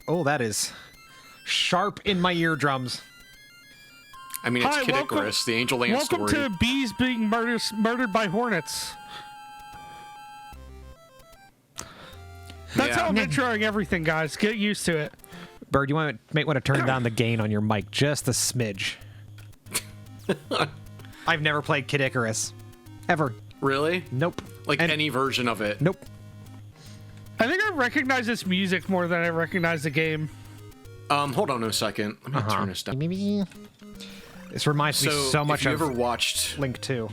Oh, that is sharp in my eardrums. I mean, it's Kid Icarus, the Angel Land story. Welcome to bees being murdered by hornets. That's how I'm introing everything, guys. Get used to it. Bird, you might want to turn down the gain on your mic just a smidge. I've never played Kid Icarus. Ever. Really? Nope. Like any version of it? Nope. I think I recognize this music more than I recognize the game. Hold on a second. Let me turn this down. This reminds me so much of ever watched Link 2.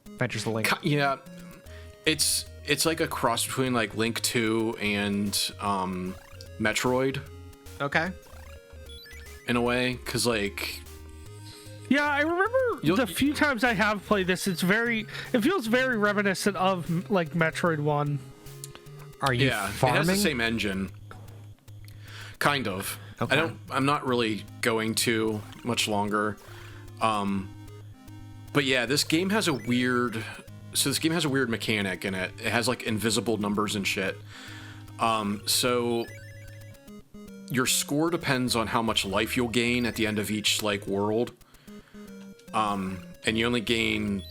Adventures of Link. Yeah. It's like a cross between like Link 2 and Metroid. Okay. In a way, because like... Yeah, I remember the few times I have played this, it feels very reminiscent of like Metroid 1. Are you farming? It has the same engine. Kind of. Okay. I'm not really going to much longer. But yeah, this game has a weird mechanic in it. It has like invisible numbers and shit. So your score depends on how much life you'll gain at the end of each like world. And you only gain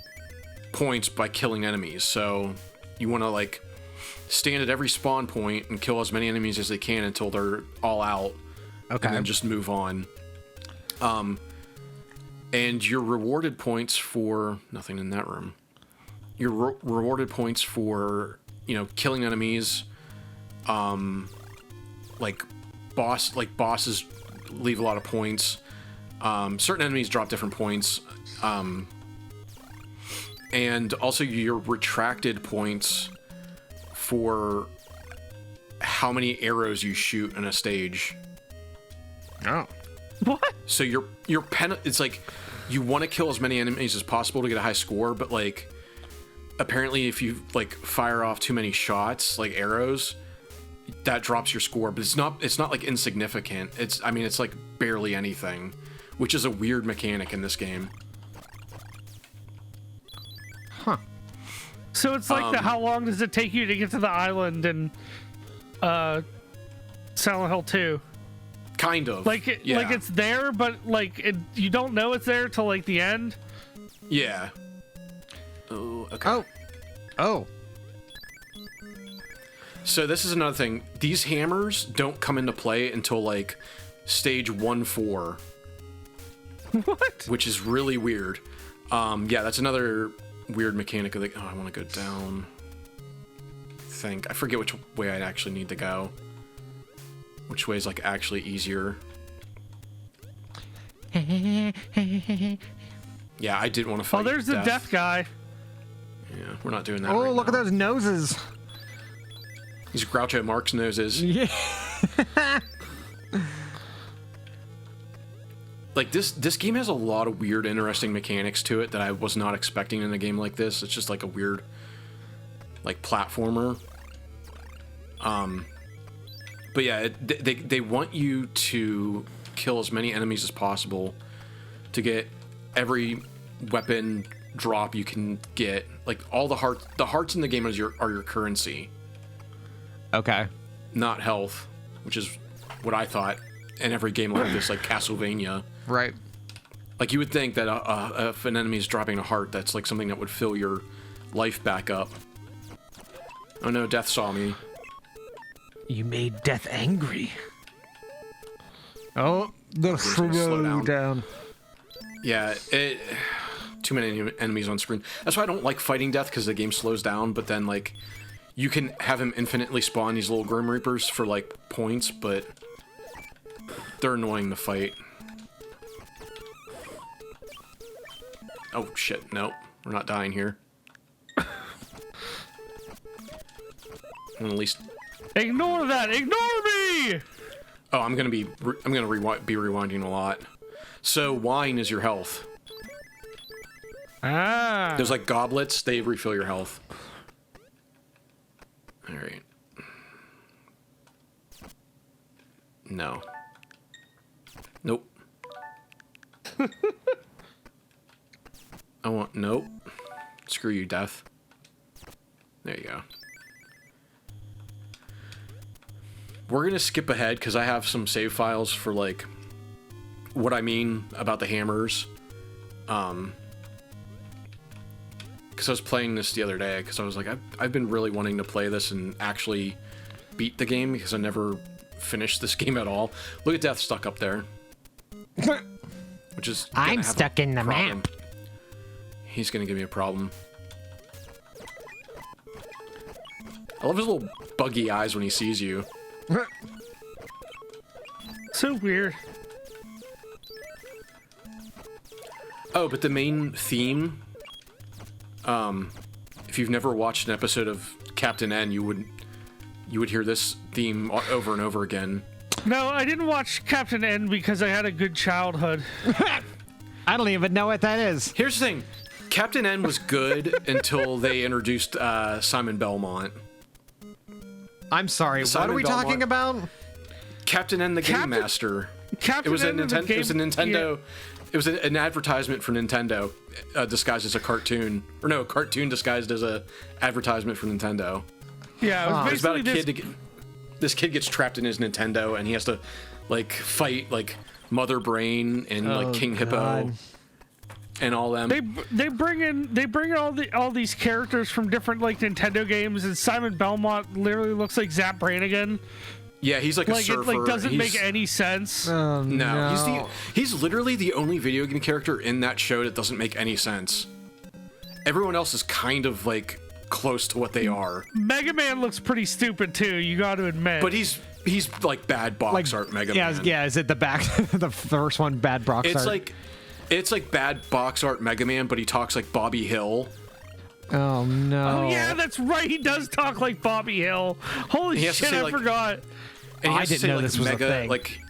points by killing enemies. So you want to like stand at every spawn point and kill as many enemies as they can until they're all out. Okay. And then just move on. And you're rewarded points for nothing in that room. You're rewarded points for, killing enemies. Like bosses leave a lot of points. Certain enemies drop different points. And also your retracted points for how many arrows you shoot in a stage. Oh. What? So it's like you want to kill as many enemies as possible to get a high score, but like apparently if you like fire off too many shots, like arrows, that drops your score, but it's not like insignificant. It's like barely anything, which is a weird mechanic in this game. Huh. So it's like how long does it take you to get to the island in Silent Hill 2? Kind of. Like it's there, but like you don't know it's there till like the end. Yeah. Oh, okay. Oh. So this is another thing. These hammers don't come into play until like stage 1-4. What? Which is really weird. Yeah, that's another weird mechanic of like, I want to go down. I forget which way I actually need to go. Which way is like actually easier. Yeah, I did want to fight. Oh, there's the death guy. Yeah, we're not doing that. Oh, right look now. at those noses. These Groucho Marx noses. Yeah. Like this game has a lot of weird, interesting mechanics to it that I was not expecting in a game like this. It's just like a weird, like platformer. But yeah, they want you to kill as many enemies as possible to get every weapon drop you can get. Like all the hearts in the game are your currency. Okay. Not health, which is what I thought in every game like this, like Castlevania. Right. Like you would think that if an enemy is dropping a heart, that's like something that would fill your life back up. Oh no, Death saw me. You made Death angry. Oh, the slow down. Yeah, too many enemies on screen. That's why I don't like fighting Death, because the game slows down, but then like you can have him infinitely spawn these little Grim Reapers for like points, but they're annoying to fight. Oh shit, no. We're not dying here. At least... Ignore that! Ignore me! Oh, I'm gonna be rewinding a lot. So, wine is your health. Ah. There's like goblets, they refill your health. Alright. No. Nope. Nope. Screw you, Death. There you go. we're gonna skip ahead because I have some save files for like what I mean about the hammers. Because I was playing this the other day because I was like, I've been really wanting to play this and actually beat the game because I never finished this game at all. Look at Death stuck up there. Which is I'm stuck in the map. He's gonna give me a problem. I love his little buggy eyes when he sees you. So weird. Oh, but the main theme, if you've never watched an episode of Captain N, you would hear this theme over and over again. No, I didn't watch Captain N because I had a good childhood. I don't even know what that is. Here's the thing. Captain N was good until they introduced Simon Belmont. I'm sorry, Simon what are we Belmont. talking about? Captain N the Game Master. Captain It was a N the game- Nintendo. Yeah. It was an advertisement for Nintendo, disguised as a cartoon, or no, a cartoon disguised as a advertisement for Nintendo. Yeah, it was It's about basically a kid. This kid gets trapped in his Nintendo, and he has to like fight like Mother Brain and like King Hippo and all them. They bring in all these characters from different like Nintendo games, and Simon Belmont literally looks like Zap Brannigan. Yeah, he's like a Like surfer. it doesn't make any sense. No, he's literally the only video game character in that show that doesn't make any sense. Everyone else is kind of like close to what they are. Mega Man looks pretty stupid too. You got to admit. But he's like bad box art Mega Man. Yeah, is it the back the first one bad box art? It's like bad box art Mega Man, but he talks like Bobby Hill. Oh no. Oh yeah, that's right. He does talk like Bobby Hill. Holy shit, I forgot. And he I has to didn't say, know like, this was mega, a thing. like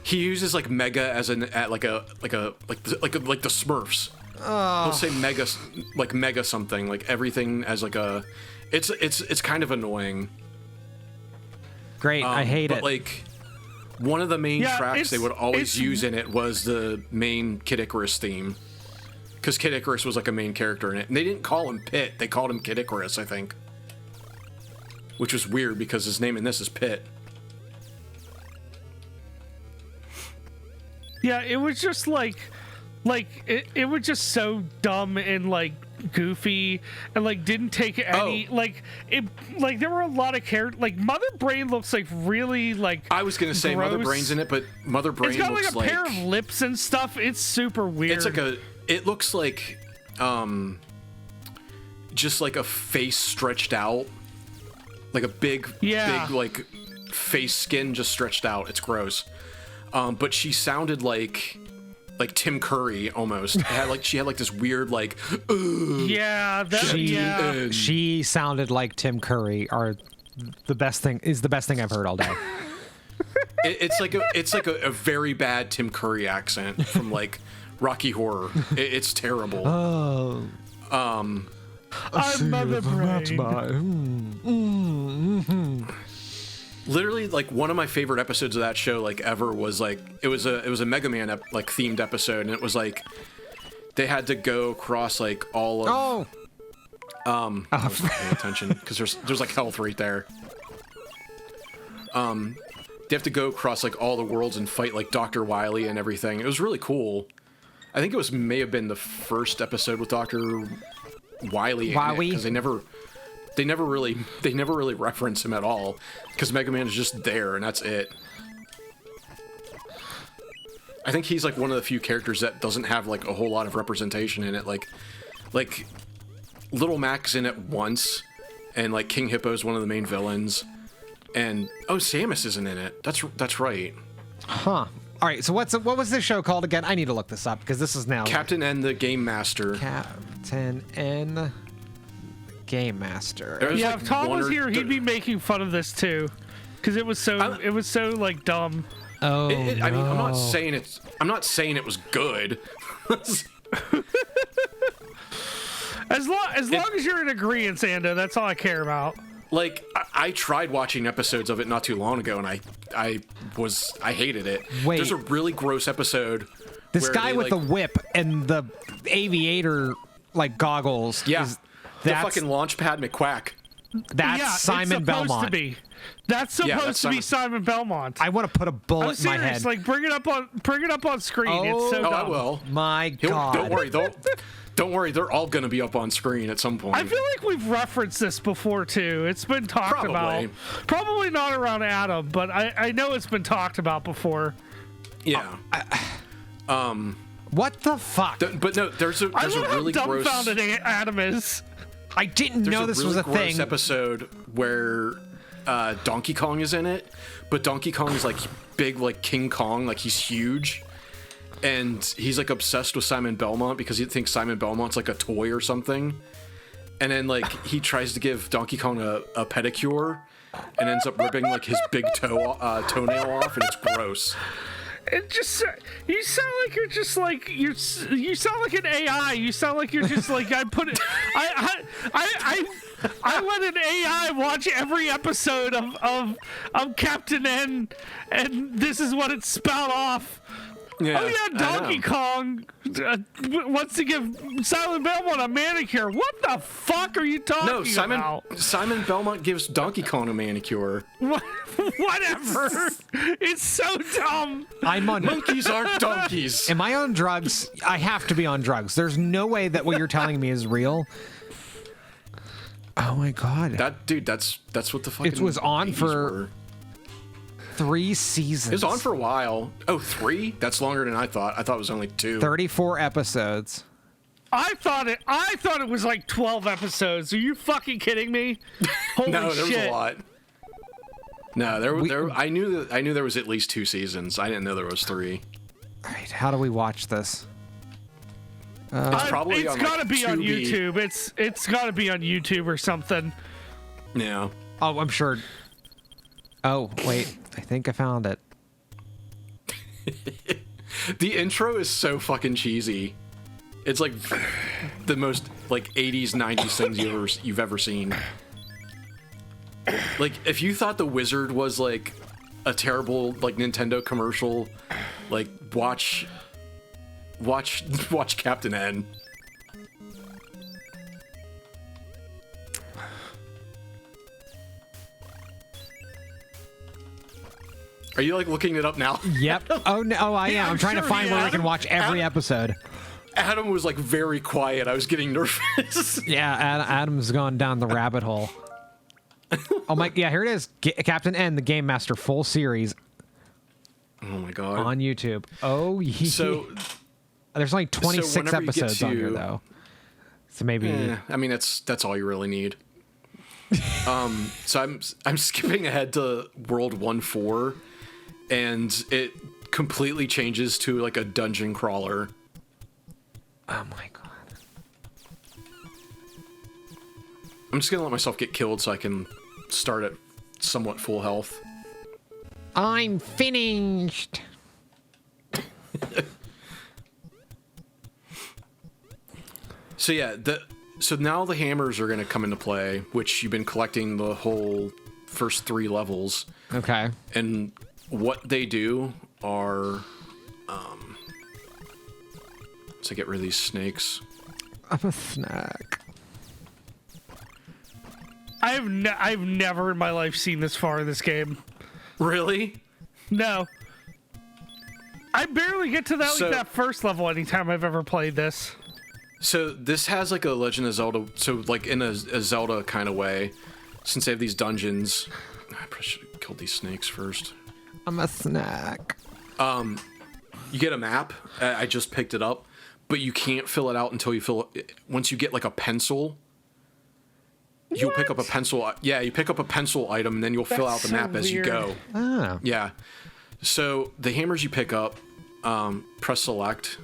he uses like mega as like the Smurfs. He'll say mega something, like everything as like a. It's kind of annoying. Great, I hate but it. Like one of the main tracks they would always use in it was the main Kid Icarus theme, because Kid Icarus was like a main character in it, and they didn't call him Pit, they called him Kid Icarus, I think, which was weird because his name in this is Pit. Yeah, it was just like it was just so dumb and like goofy and like didn't take any like there were a lot of characters. Like Mother Brain looks like really like I was gonna say gross. Mother Brain's in it, but Mother Brain it's got looks like a pair of lips and stuff. It's super weird. It looks like just like a face stretched out, like a big like face skin just stretched out. It's gross. But she sounded like Tim Curry almost. She had like this weird like. She sounded like Tim Curry. The best thing I've heard all day. It's like a very bad Tim Curry accent from like Rocky Horror. It's terrible. Oh. I'm Mother Brain. Literally, like one of my favorite episodes of that show, like ever, was like it was a Mega Man like themed episode, and it was like they had to go across like all of. I wasn't paying attention because there's like health right there. They have to go across like all the worlds and fight like Dr. Wily and everything. It was really cool. I think it may have been the first episode with Dr. Wily because they never really reference him at all, because Mega Man is just there and that's it. I think he's like one of the few characters that doesn't have like a whole lot of representation in it. Like Little Mac's in it once, and like King Hippo's one of the main villains, and Samus isn't in it. That's right. Huh. All right. So what was this show called again? I need to look this up because this is now Captain N the Game Master. Captain N. Game Master. Yeah, if Tom was here, he'd be making fun of this too, because it was so like dumb. Oh, I mean, I'm not saying it was good. As long as you're in agreement, Ando, that's all I care about. Like, I tried watching episodes of it not too long ago, and I hated it. Wait. There's a really gross episode. This guy with the whip and the aviator like goggles. Yeah. The fucking Launchpad McQuack. That's Simon it's supposed Belmont. To be. That's supposed that's to be Simon. Simon Belmont. I want to put a I'm bullet in my serious. head. Like, bring it up on screen. It's so Oh, dumb. I will. My God. Don't worry. They're all going to be up on screen at some point. I feel like we've referenced this before too. It's been talked about. Probably not around Adam, but I know it's been talked about before. Yeah. What the fuck? But no, there's a really how gross. dumbfounded Adam is. I didn't There's know this was a gross thing. episode where Donkey Kong is in it, but Donkey Kong is like big, like King Kong, like he's huge, and he's like obsessed with Simon Belmont because he thinks Simon Belmont's like a toy or something, and then like he tries to give Donkey Kong a pedicure, and ends up ripping like his big toenail off, and it's gross. It just you sound like you're just like you sound like an AI. You sound like you're just like I let an AI watch every episode of Captain N, and this is what it spout off. Yeah, Oh yeah, Donkey Kong wants to give Simon Belmont a manicure. What the fuck are you talking about? Simon Belmont gives Donkey Kong a manicure. Whatever. It's so dumb. Monkeys aren't donkeys. Am I on drugs? I have to be on drugs. There's no way that what you're telling me is real. Oh my God. That's what the fucking. It was on 80s for were. 3 seasons. It was on for a while. Oh, 3? That's longer than I thought. I thought it was only 2. 34 episodes. I thought it was like 12 episodes. Are you fucking kidding me? Holy No, there shit. was a lot. No, I knew there was at least 2 seasons. I didn't know there was 3. All right, how do we watch this? It's probably it's on gotta like be on Tubi. YouTube. It's gotta be on YouTube or something. Yeah. Oh, I'm sure. Oh, wait. I think I found it. The intro is so fucking cheesy. It's like the most like 80s, 90s things you've ever seen. Like if you thought the Wizard was like a terrible like Nintendo commercial, like watch Captain N. Are you like looking it up now? Yep. Oh no, oh, I am. I'm trying to sure find he where I is. can watch every episode. Adam was like very quiet. I was getting nervous. Yeah, Adam's gone down the rabbit hole. Oh my, yeah, here it is. Captain N, the Game Master full series Oh my god. on YouTube. Oh, yeah. So There's only 26 whenever you get episodes on here to- though. So maybe I mean that's all you really need. So I'm skipping ahead to World 1-4, and it completely changes to like a dungeon crawler. oh my god. I'm just gonna let myself get killed so I can start at somewhat full health. I'm finished. So yeah, so now the hammers are gonna come into play, which you've been collecting the whole first 3 levels. Okay. And what they do are, so get rid of these snakes. I'm a snack. I've never in my life seen this far in this game. Really? No. I barely get to that first level anytime I've ever played this. So this has like a Legend of Zelda, so like in a Zelda kind of way, since they have these dungeons. I probably should have killed these snakes first. I'm a snack. You get a map. I just picked it up, but you can't fill it out until you fill it. Once you get like a pencil, you'll pick up a pencil. Yeah, you pick up a pencil item, and then you'll fill out the so map as you weird. go. Oh. Yeah. So the hammers you pick up, press select,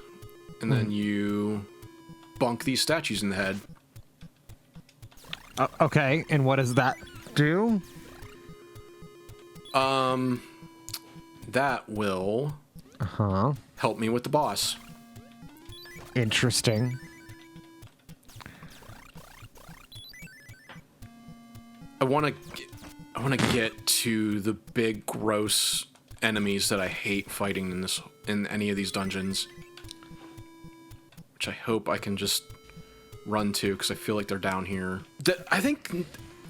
and then you bonk these statues in the head. Okay, and what does that do? That will Huh. help me with the boss. Interesting. I want to get to the big gross enemies that I hate fighting in any of these dungeons, which I hope I can just run to because I feel like they're down here. I think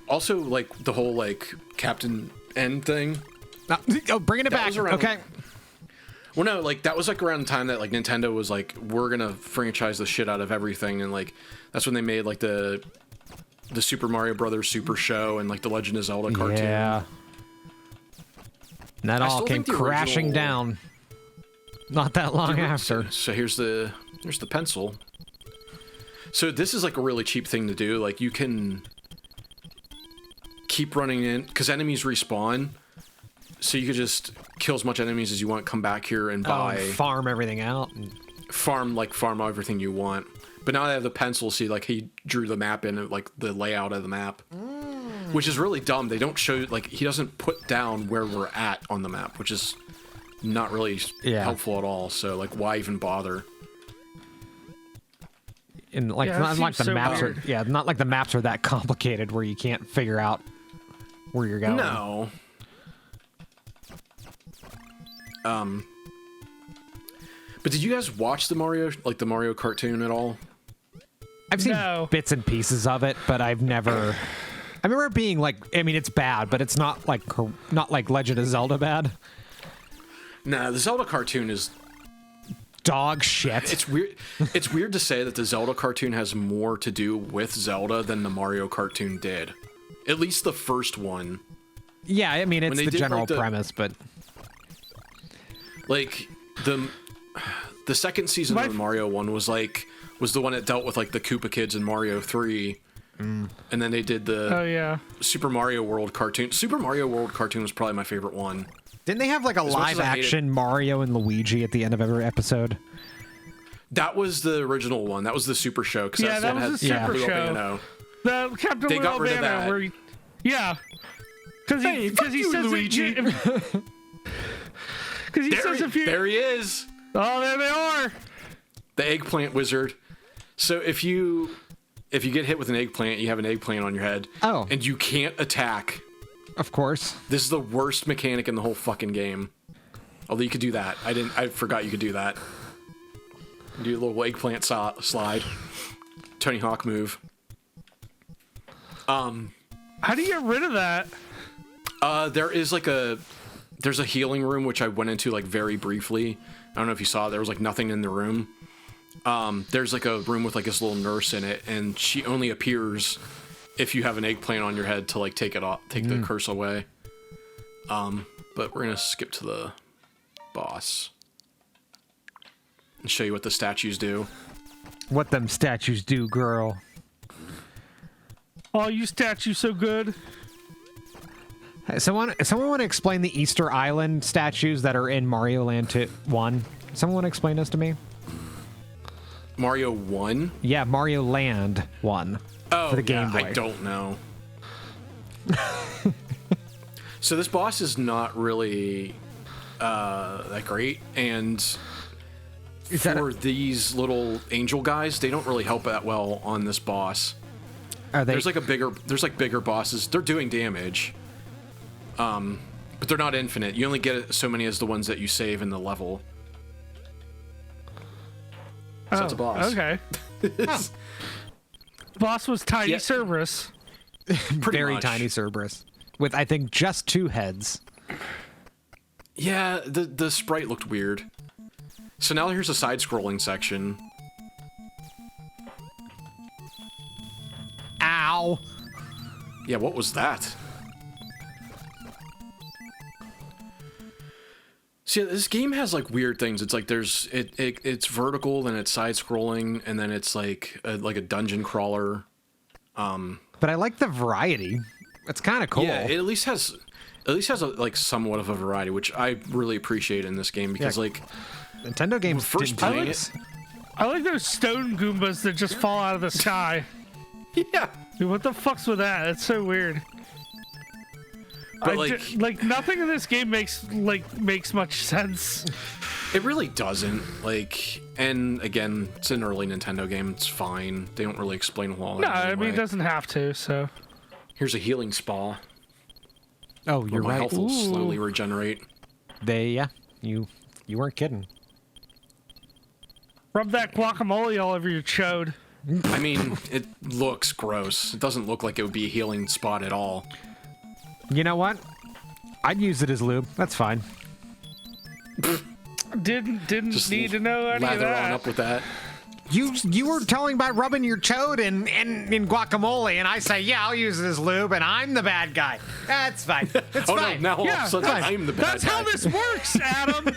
also like the whole like Captain end thing. Oh, bringing it That back. was around- Okay. Well, no, like that was like around the time that like Nintendo was like, we're gonna franchise the shit out of everything, and like that's when they made like the Super Mario Brothers Super Show and like the Legend of Zelda cartoon. Yeah. And that I all still came think the crashing original- down. Not that long after. So here's the pencil. So this is like a really cheap thing to do. Like you can keep running in because enemies respawn. So you could just kill as much enemies as you want, come back here and buy, Farm everything out. farm everything you want. But now I have the pencil. See, like he drew the map in, like the layout of the map, which is really dumb. They don't show, like he doesn't put down where we're at on the map, which is not really helpful at all. So like, why even bother? And like, Yeah, not that like the seems so maps weird. are. Yeah, not like the maps are that complicated where you can't figure out where you're going. No. But did you guys watch the Mario cartoon at all? I've seen No. bits and pieces of it, but I've never. I remember it being like, I mean, it's bad, but it's not like Legend of Zelda bad. Nah, the Zelda cartoon is Dog shit. it's weird. It's weird to say that the Zelda cartoon has more to do with Zelda than the Mario cartoon did. At least the first one. Yeah, I mean, it's they the did, general like, the- premise, but Like the second season of the Mario one was the one that dealt with like the Koopa kids in Mario 3. And then they did the Oh yeah. Super Mario World cartoon. Super Mario World cartoon was probably my favorite one. didn't they have like a much as live I hate action Mario and Luigi at the end of every episode? That was the original one. That was the Super Show. Cause Yeah, that's the that one was that the had Super Blue Show. Albano. The Captain They got Little rid of Banner that. where yeah. Because Hey, fuck he you, says Luigi. Because he says if you There he is. oh there they are. The eggplant wizard. So if you get hit with an eggplant, you have an eggplant on your head. Oh. And you can't attack. Of course. This is the worst mechanic in the whole fucking game. Although you could do that. I forgot you could do that. Do a little eggplant slide. Tony Hawk move. How do you get rid of that? There's a healing room which I went into like very briefly. I don't know if you saw it. There was like nothing in the room. There's like a room with like this little nurse in it, and she only appears if you have an eggplant on your head to like take it off, take the curse away. But we're gonna skip to the boss and show you what the statues do. What them statues do, girl. Oh, you statue so good. Hey, someone want to explain the Easter Island statues that are in Mario Land 1? Someone want to explain this to me? Mario 1? Yeah, Mario Land 1. Oh, for the Game yeah, Boy. I don't know. So this boss is not really that great, and for these little angel guys, they don't really help that well on this boss. Are they? There's like bigger bosses. They're doing damage, but they're not infinite. You only get so many as the ones that you save in the level. So that's a boss. Okay. Boss was Tiny Yeah. Cerberus. Pretty very much. tiny Cerberus with I think just 2 heads. Yeah, the sprite looked weird. So now here's a side-scrolling section. Ow! Yeah, what was that? See, this game has like weird things. It's like it's vertical, then it's side-scrolling, and then it's like a dungeon crawler. But I like the variety. It's kind of cool. Yeah, it at least has like somewhat of a variety, which I really appreciate in this game because Yeah. like Nintendo games first didn't playing do it- this. I like those stone Goombas that just fall out of the sky. yeah, Dude, what the fuck's with that? It's so weird. but like nothing in this game makes much sense. it really doesn't. Like, and again, it's an early Nintendo game. It's fine. They don't really explain a whole lot. No, I mean anyway. it doesn't have to. So Here's a healing spa. Oh, Where you're my right. health will Ooh. slowly regenerate. You weren't kidding. rub that guacamole all over your chode. I mean, it looks gross. It doesn't look like it would be a healing spot at all. You know what? I'd use it as lube. That's fine. Didn't Just need to know any of lather that. on up with that. You were telling about rubbing your chode in guacamole, and I say, yeah, I'll use it as lube, and I'm the bad guy. That's fine. It's fine. No, now all of Yeah, a sudden fine. I'm the bad That's guy. how this works, Adam.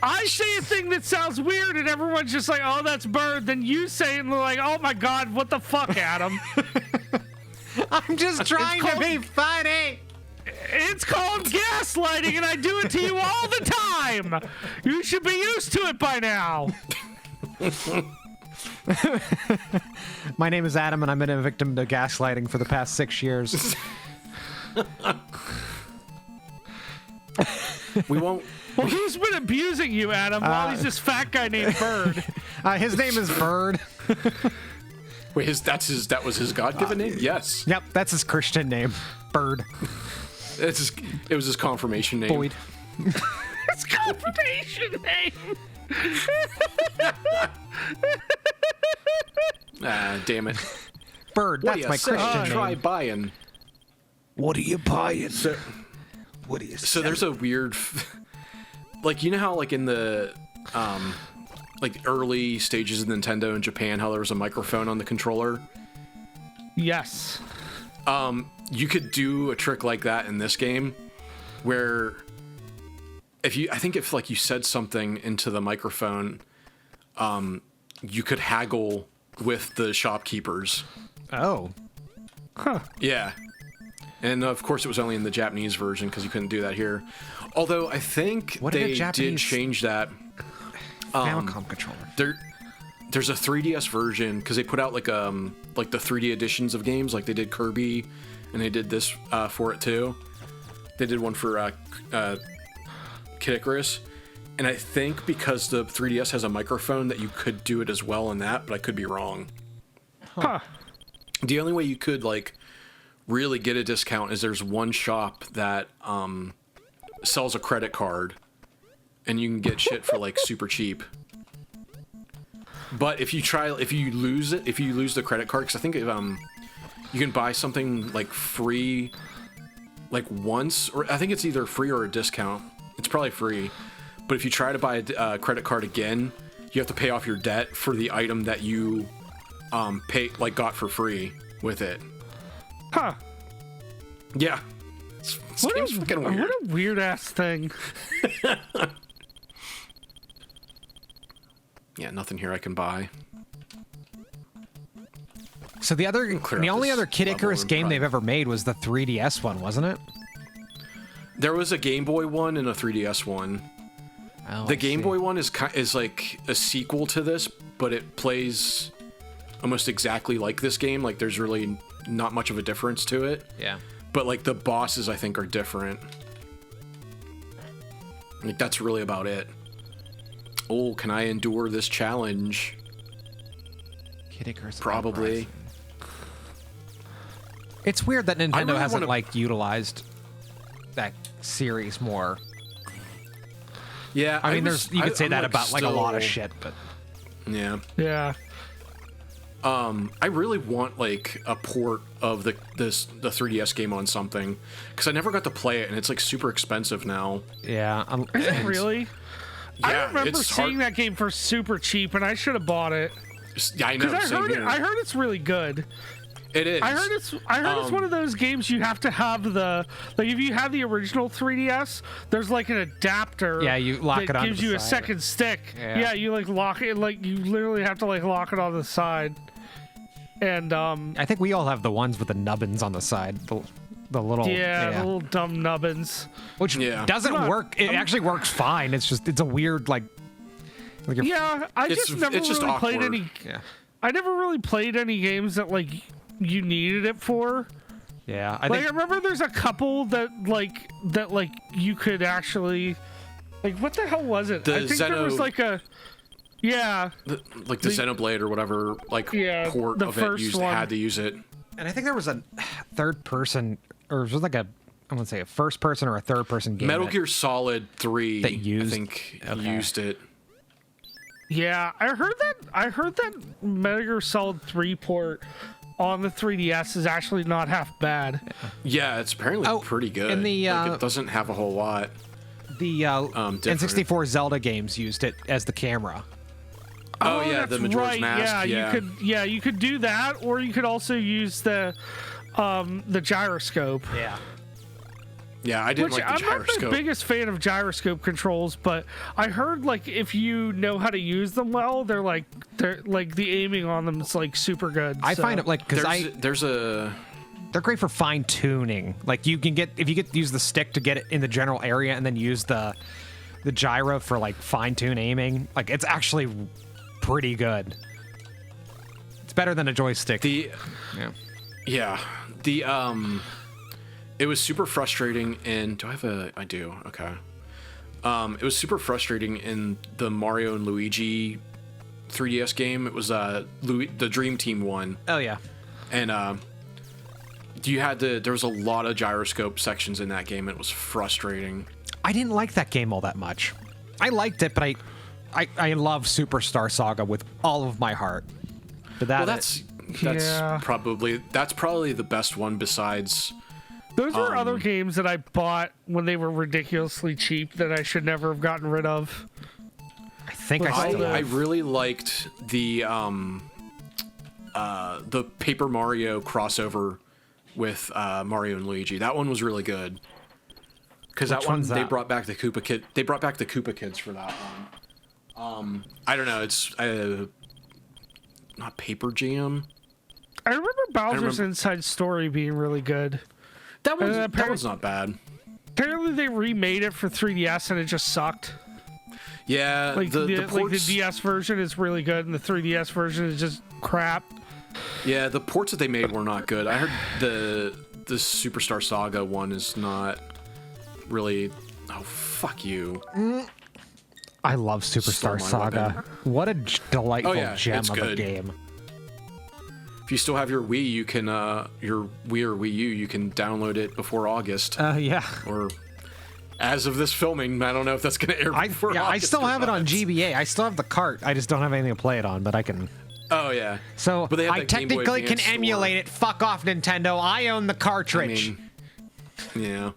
I say a thing that sounds weird, and everyone's just like, "Oh, that's bird." Then you say it, and they're like, "Oh my God, what the fuck, Adam?" I'm just trying to called- be funny. It's called gaslighting, and I do it to you all the time. You should be used to it by now. My name is Adam, and I've been a victim to gaslighting for the past 6 years. We won't. Well, who's been abusing you, Adam? While he's this fat guy named Bird. His name is Bird. Wait, that was his God-given name? Yes. Yep, that's his Christian name. Bird. It was his confirmation name. Boyd. It's confirmation name. Ah, damn it. Bird, What do that's you my say? Christian Try name. buying. What are you buying? What do you So there's a weird, like, you know how, like, in the, like, early stages of Nintendo in Japan, how there was a microphone on the controller? Yes. You could do a trick like that in this game, where I think if, like, you said something into the microphone, you could haggle with the shopkeepers. Oh. Huh. Yeah. And of course it was only in the Japanese version because you couldn't do that here. Although I think What did the they did Japanese- change that. Famicom controller. There's a 3DS version because they put out like the 3D editions of games, like they did Kirby, and they did this for it too. They did one for Kid Icarus, and I think because the 3DS has a microphone that you could do it as well in that, but I could be wrong. Huh. The only way you could like really get a discount is there's one shop that sells a credit card, and you can get shit for like super cheap. But if you lose the credit card, because I think you can buy something like free, like once, or I think it's either free or a discount. It's probably free. But if you try to buy a credit card again, you have to pay off your debt for the item that you got for free with it. Huh. Yeah. This game's fucking weird. What a weird ass thing. Yeah, nothing here I can buy. So the only other Kid Icarus game they've ever made was the 3DS one, wasn't it? There was a Game Boy one and a 3DS one. Oh, The Game Boy one is like a sequel to this, but it plays almost exactly like this game. Like there's really not much of a difference to it. Yeah. But like the bosses I think are different. Like that's really about it. Oh, can I endure this challenge? Kid Icarus. Probably. Uprising. It's weird that Nintendo really hasn't wanna- like utilized that series more. Yeah, I mean, you could say I'm, that about like a lot of still- shit, but Yeah. Yeah. I really want like a port of the 3DS game on something because I never got to play it and it's like super expensive now. yeah. Is it really? I Yeah, remember it's seeing hard. that game for super cheap, and I should have bought it. Yeah, I know. Because Same here. I heard it's really good. It is. I heard it's one of those games you have to have if you have the original 3DS, there's like an adapter. Yeah, you lock that it onto gives the you a side. second stick. Yeah. Yeah, you like lock it, like you literally have to like lock it on the side. And I think we all have the ones with the nubbins on the side, the little the little dumb nubbins. which Yeah. doesn't I'm not- work. It actually works fine. It's a weird like you're- Yeah, I It's- just never it's just really played awkward. any. yeah. I never really played any games that like you needed it for. Yeah, I Like think I remember there's a couple that you could actually like what the hell was it? The I think there was Xeno- like a Like the Xenoblade or whatever, like Yeah, port the of it first one. had to use it. and I think there was a third person or it was like I want to say a first person or a third person game. Metal that- Gear Solid 3, that used- I think, okay. used it. Yeah, I heard that Metal Gear Solid 3 port on the 3DS is actually not half bad. Yeah, it's apparently pretty good. and the, like, it doesn't have a whole lot. The N64 Zelda games used it as the camera. Oh yeah, the that's Majora's right. Mask. Yeah, you could do that, or you could also use the gyroscope. Yeah. Yeah, I didn't like the I'm gyroscope. not the biggest fan of gyroscope controls, but I heard like if you know how to use them well, they're like the aiming on them is like super good. I find it like because they're great for fine tuning. Like you can use the stick to get it in the general area, and then use the gyro for like fine tune aiming. Like it's actually pretty good. It's better than a joystick. It was super frustrating in. I do. Okay. It was super frustrating in the Mario and Luigi 3DS game. It was the Dream Team one. Oh yeah. And there was a lot of gyroscope sections in that game. And it was frustrating. I didn't like that game all that much. I liked it, but I love Superstar Saga with all of my heart. But that's probably the best one besides. Those were other games that I bought when they were ridiculously cheap that I should never have gotten rid of. I think I really liked the Paper Mario crossover with Mario and Luigi. That one was really good. Because that one they brought back the Koopa Kid. They brought back the Koopa Kids for that one. I don't know. It's not Paper Jam. I remember Bowser's Inside Story being really good. That one's not bad. Apparently they remade it for 3DS and it just sucked. Yeah, like the ports, the DS version is really good and the 3DS version is just crap. Yeah, the ports that they made were not good. I heard the Superstar Saga one is not really. Oh, fuck you. I love Superstar Saga. Weapon. What a delightful gem of good. a game. If you still have your Wii, you can your Wii or Wii U, you can download it before August. Yeah. Or as of this filming, I don't know if that's going to air before August. I still have it on GBA. I still have the cart. I just don't have anything to play it on, but I can. Oh yeah. So but I technically can emulate it. Fuck off, Nintendo. I own the cartridge. Yeah.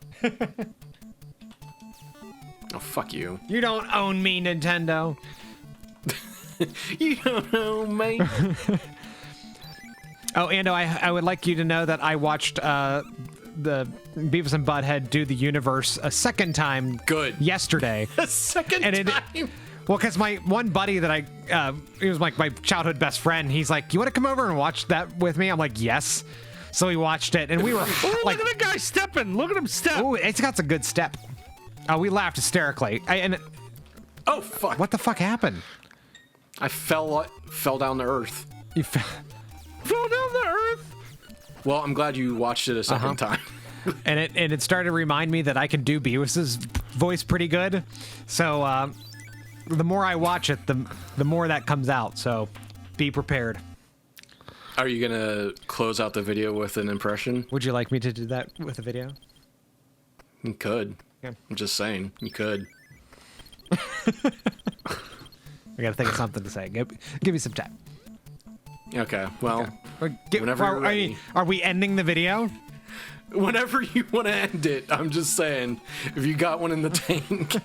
Oh, fuck you. You don't own me, Nintendo. You don't own me. Oh, Ando, I would like you to know that I watched the Beavis and Butthead do the universe a second time. Good. Yesterday. A second time? Well, because my one buddy that he was like my childhood best friend, he's like, you want to come over and watch that with me? I'm like, yes. So we watched it, and we were like... Look at the guy stepping. Look at him step. Oh, it's got some good step. Oh, we laughed hysterically. Oh, fuck. What the fuck happened? I fell down to earth. You fell down to earth? Well, I'm glad you watched it a second time. and it started to remind me that I can do Beavis's voice pretty good. So the more I watch it, the more that comes out. So be prepared. Are you gonna close out the video with an impression? Would you like me to do that with a video? You could. Yeah. I'm just saying, you could. I gotta think of something to say. Give me some time. Okay, well, okay. Whenever you're ready. Are we ending the video? Whenever you want to end it, I'm just saying, if you got one in the tank.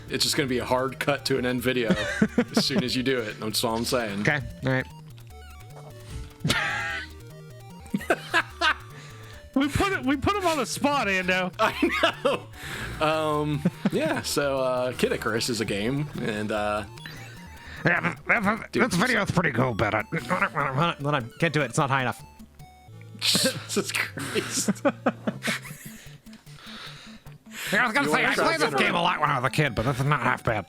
It's just going to be a hard cut to an end video as soon as you do it. That's all I'm saying. Okay, all right. We put him on the spot, Ando. I know. Yeah, so Kid Icarus is a game, and yeah, this video's pretty cool, but I can't do it. It's not high enough. Jesus Christ. Yeah, I was gonna say I played this game a lot when I was a kid, but this is not half bad.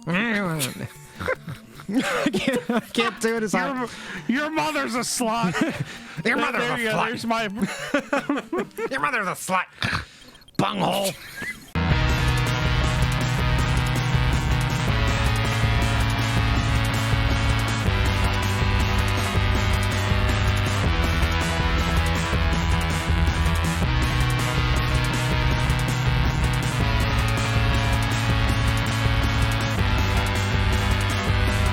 I can't do it as Your mother's a slut. Your mother's a slut. There's my. Your mother's a slut. Bunghole.